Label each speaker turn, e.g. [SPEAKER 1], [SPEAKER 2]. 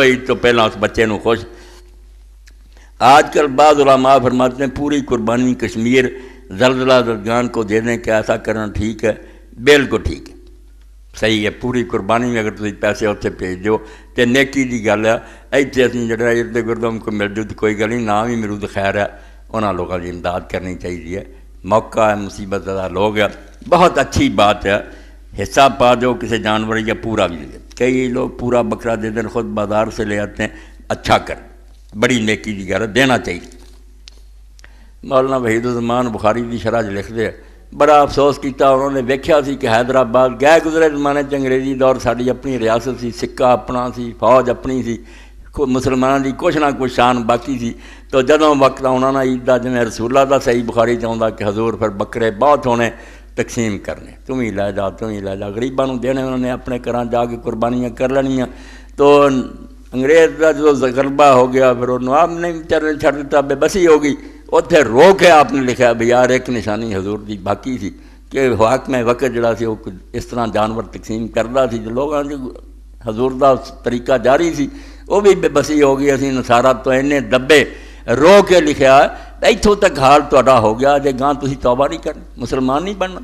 [SPEAKER 1] عید تو پہلا اس بچے نو خوش۔ آج کل بعض علماء فرماتے ہیں پوری قربانی کشمیر زلزلہ زدگان کو دے دیں کہ ایسا کرنا ٹھیک ہے، بالکل ٹھیک ہے، صحیح ہے۔ پوری قربانی میں اگر تسی پیسے اتنے بھیج دیو تو نیکی دی گل ہے۔ ایتھے اسی جڑا ارد گرد کو مل جو تو کوئی گل نہیں، نام ہی مرود خیر ہے، انہاں لوگوں کی امداد کرنی چاہیے۔ موقع ہے، مصیبت زدہ لوگ ہے، بہت اچھی بات ہے۔ حصہ پا دو کسی جانور یا پورا بھی دے، کئی لوگ پورا بکرا دے دیں، خود بازار سے لے آتے ہیں، اچھا کر، بڑی نیکی دی گل ہے، دینا چاہیے۔ مولانا وحید الزمان بخاری کی شرح لکھ دے، بڑا افسوس کیتا انہوں نے، ویکھیا سی کہ حیدرآباد گئے گزرے زمانے انگریزی دور ساری اپنی ریاست سی، سکہ اپنا سی، فوج اپنی سی، مسلمانوں کی کچھ نہ کچھ شان باقی سی۔ تو جدوں وقت آنا نا عید دا، جویں رسول اللہ دا صحیح بخاری چاہتا کہ حضور پھر بکرے بہت ہونے تقسیم کرنے، تم ہی لے جا، تم ہی لے جا، غریباں نوں دینے، انہوں نے اپنے گھراں جا کے قربانیاں کر لینیاں۔ تو انگریز کا جو غلبہ ہو گیا پھر انہوں آپ نے چرنے چھڑ دیتا، بے بسی ہو گئی، اتنے رو کے آپ نے لکھا بھی یار ایک نشانی حضور دی باقی سی کہ حاکم وقت جڑا سی وہ اس طرح جانور تقسیم کرتا سی، جو لوگوں کے حضور دا طریقہ جاری سی، وہ بھی بے بسی ہو گئی۔ اسی نصارہ تو اینے دبے رو کے لکھا، اتوں تک حال تہاڈا ہو گیا، جے گاں تسی توبہ نہیں کرنی، مسلمان نہیں بننا۔